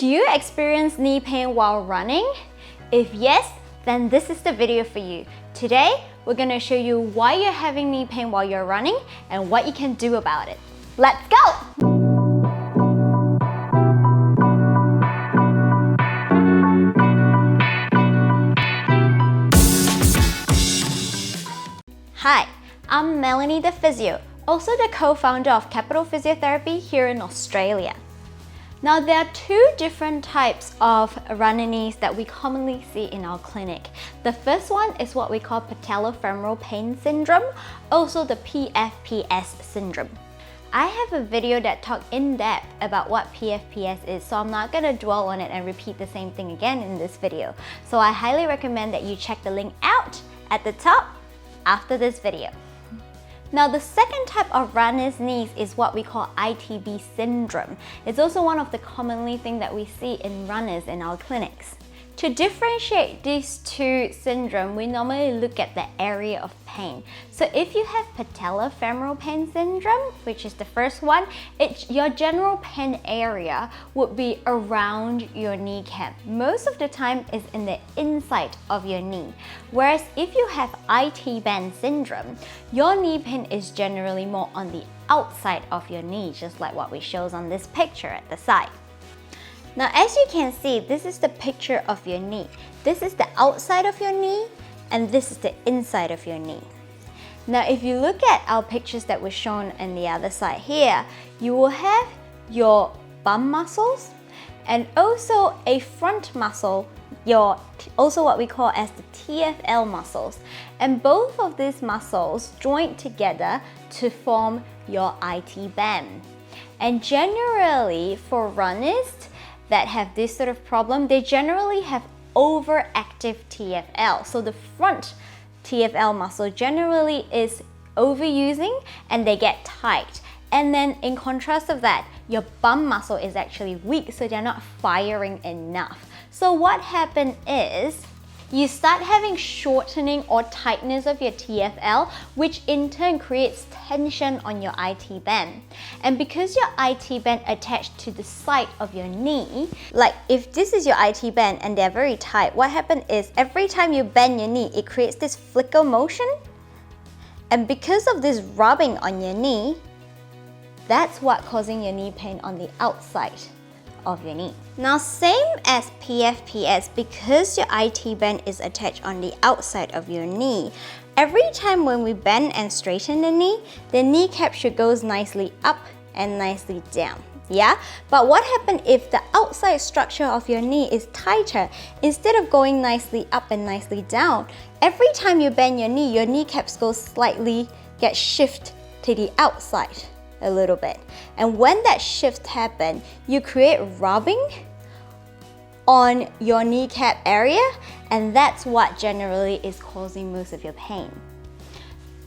Do you experience knee pain while running? If yes, then this is the video for you. Today, we're going to show you why you're having knee pain while you're running and what you can do about it. Let's go! Hi, I'm Melanie the Physio, also the co-founder of Capital Physiotherapy here in Australia. Now, there are two different types of runner knees that we commonly see in our clinic. The first one is what we call patellofemoral pain syndrome, also the PFPS syndrome. I have a video that talks in depth about what PFPS is, so I'm not going to dwell on it and repeat the same thing again in this video. So I highly recommend that you check the link out at the top after this video. Now, the second type of runner's knees is what we call ITB syndrome. It's also one of the commonly things that we see in runners in our clinics. To differentiate these two syndromes, we normally look at the area of pain. So if you have patellofemoral pain syndrome, which is the first one, your general pain area would be around your kneecap. Most of the time is in the inside of your knee. Whereas if you have IT band syndrome, your knee pain is generally more on the outside of your knee, just like what we shows on this picture at the side. Now, as you can see, this is the picture of your knee. This is the outside of your knee, and this is the inside of your knee. Now, if you look at our pictures that were shown on the other side here, you will have your bum muscles and also a front muscle, also what we call as the TFL muscles. And both of these muscles join together to form your IT band. And generally, for runners that have this sort of problem, they generally have overactive TFL. So the front TFL muscle generally is overusing and they get tight. And then in contrast of that, your bum muscle is actually weak, so they're not firing enough. So what happens is you start having shortening or tightness of your TFL, which in turn creates tension on your IT band. And because your IT band attached to the side of your knee, like if this is your IT band and they're very tight, what happens is every time you bend your knee, it creates this flicker motion. And because of this rubbing on your knee, that's what causing your knee pain on the outside of your knee. Now, same as PFPS, because your IT band is attached on the outside of your knee, every time when we bend and straighten the kneecap should go nicely up and nicely down. Yeah? But what happens if the outside structure of your knee is tighter? Instead of going nicely up and nicely down, every time you bend your knee, your kneecaps get shift to the outside a little bit. And when that shift happens, you create rubbing on your kneecap area, and that's what generally is causing most of your pain.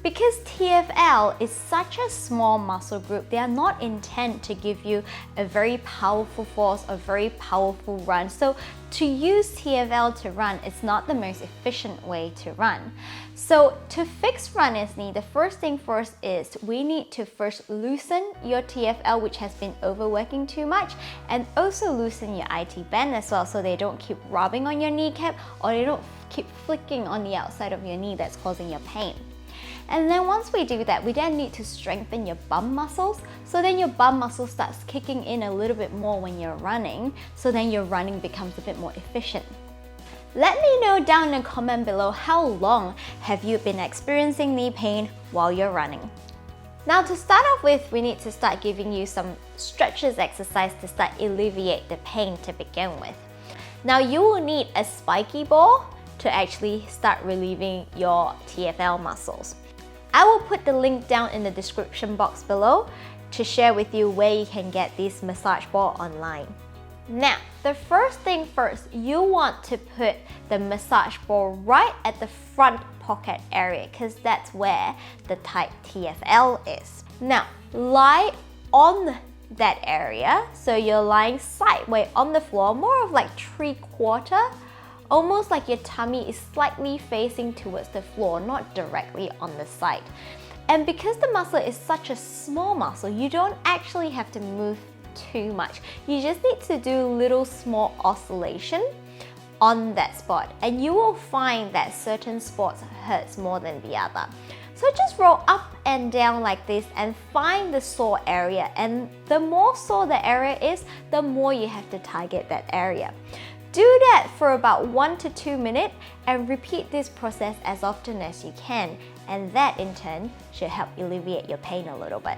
Because TFL is such a small muscle group, they are not intended to give you a very powerful force, a very powerful run. So to use TFL to run is not the most efficient way to run. So to fix runner's knee, the first thing first is we need to first loosen your TFL, which has been overworking too much, and also loosen your IT band as well, so they don't keep rubbing on your kneecap or they don't keep flicking on the outside of your knee that's causing your pain. And then once we do that, we then need to strengthen your bum muscles. So then your bum muscle starts kicking in a little bit more when you're running. So then your running becomes a bit more efficient. Let me know down in the comment below how long have you been experiencing knee pain while you're running. Now, to start off with, we need to start giving you some stretches exercise to start alleviate the pain to begin with. Now, you will need a spiky ball to actually start relieving your TFL muscles. I will put the link down in the description box below to share with you where you can get this massage ball online. Now, the first thing first, you want to put the massage ball right at the front pocket area because that's where the tight TFL is. Now, lie on that area, so you're lying sideways on the floor, more of like 3/4, almost like your tummy is slightly facing towards the floor, not directly on the side. And because the muscle is such a small muscle, you don't actually have to move too much. You just need to do little small oscillation on that spot, and you will find that certain spots hurts more than the other. So just roll up and down like this and find the sore area, and the more sore the area is, the more you have to target that area. Do that for about 1 to 2 minutes and repeat this process as often as you can, and that in turn should help alleviate your pain a little bit.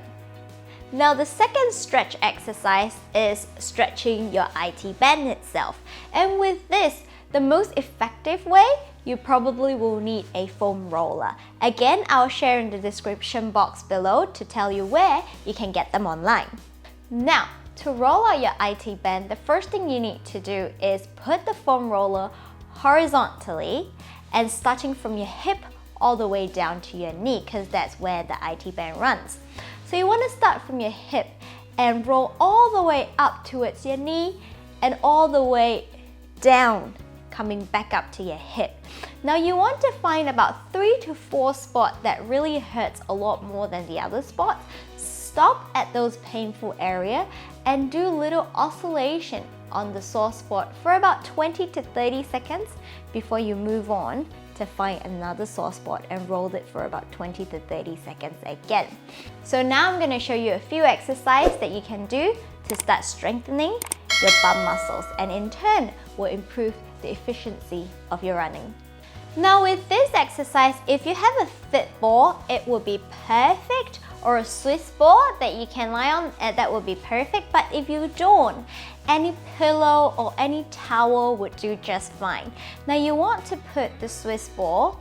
Now the second stretch exercise is stretching your IT band itself, and with this, the most effective way, you probably will need a foam roller. Again, I'll share in the description box below to tell you where you can get them online. Now, to roll out your IT band, the first thing you need to do is put the foam roller horizontally and starting from your hip all the way down to your knee, because that's where the IT band runs. So you want to start from your hip and roll all the way up towards your knee and all the way down, coming back up to your hip. Now you want to find about 3 to 4 spots that really hurts a lot more than the other spots. Stop at those painful areas and do little oscillation on the sore spot for about 20 to 30 seconds before you move on to find another sore spot and roll it for about 20 to 30 seconds again. So now I'm going to show you a few exercises that you can do to start strengthening your bum muscles, and in turn will improve the efficiency of your running. Now with this exercise, if you have a fit ball, it will be perfect, or a Swiss ball that you can lie on, that would be perfect. But if you don't, any pillow or any towel would do just fine. Now you want to put the Swiss ball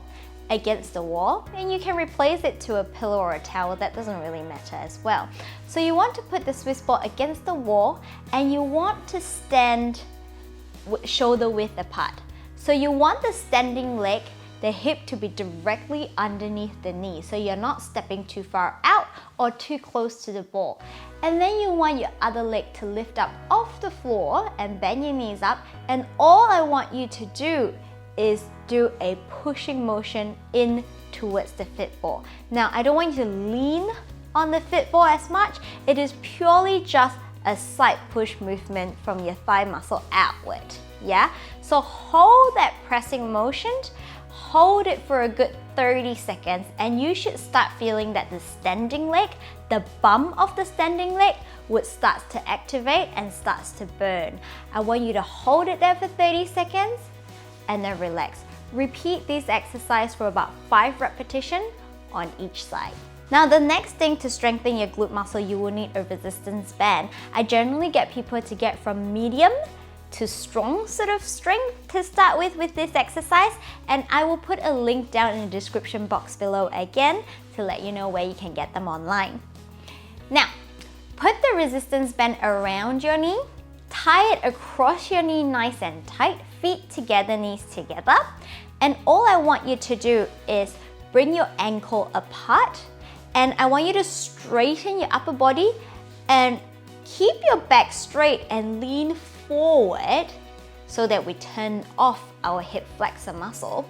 against the wall, and you can replace it to a pillow or a towel, that doesn't really matter as well. So you want to put the Swiss ball against the wall, and you want to stand shoulder width apart. So you want the standing leg, the hip, to be directly underneath the knee, so you're not stepping too far out or too close to the ball. And then you want your other leg to lift up off the floor and bend your knees up, and all I want you to do is do a pushing motion in towards the fit ball. Now I don't want you to lean on the fit ball as much, it is purely just a slight push movement from your thigh muscle outward. Yeah, so hold that pressing motion, hold it for a good 30 seconds, and you should start feeling that the standing leg, the bum of the standing leg, would start to activate and starts to burn. I want you to hold it there for 30 seconds and then relax. Repeat this exercise for about 5 repetitions on each side. Now the next thing to strengthen your glute muscle, you will need a resistance band. I generally get people to get from medium to strong sort of strength to start with this exercise, and I will put a link down in the description box below again to let you know where you can get them online. Now, put the resistance band around your knee, tie it across your knee nice and tight, feet together, knees together, and all I want you to do is bring your ankle apart, and I want you to straighten your upper body and keep your back straight and lean forward so that we turn off our hip flexor muscle.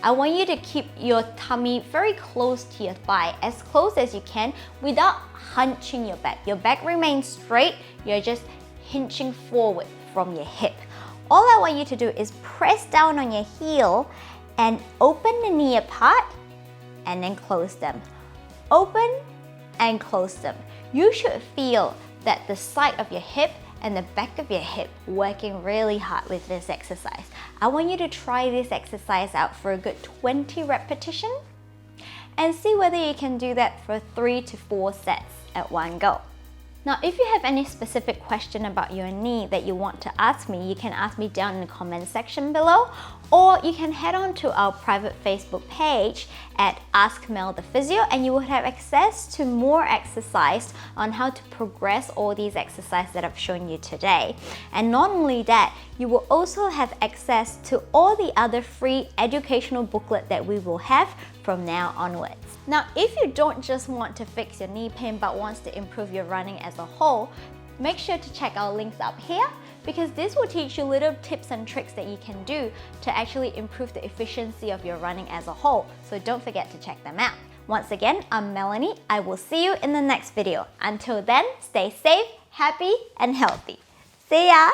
I want you to keep your tummy very close to your thigh, as close as you can without hunching your back. Your back remains straight, you're just hinching forward from your hip. All I want you to do is press down on your heel and open the knee apart and then close them. Open and close them. You should feel that the side of your hip and the back of your hip working really hard with this exercise. I want you to try this exercise out for a good 20 repetitions and see whether you can do that for 3 to 4 sets at one go. Now, if you have any specific question about your knee that you want to ask me, you can ask me down in the comment section below, or you can head on to our private Facebook page at Ask Mel the Physio, and you will have access to more exercise on how to progress all these exercises that I've shown you today. And not only that, you will also have access to all the other free educational booklet that we will have from now onwards. Now, if you don't just want to fix your knee pain but wants to improve your running as a whole, make sure to check our links up here, because this will teach you little tips and tricks that you can do to actually improve the efficiency of your running as a whole. So don't forget to check them out. Once again, I'm Melanie. I will see you in the next video. Until then, stay safe happy and healthy. See ya!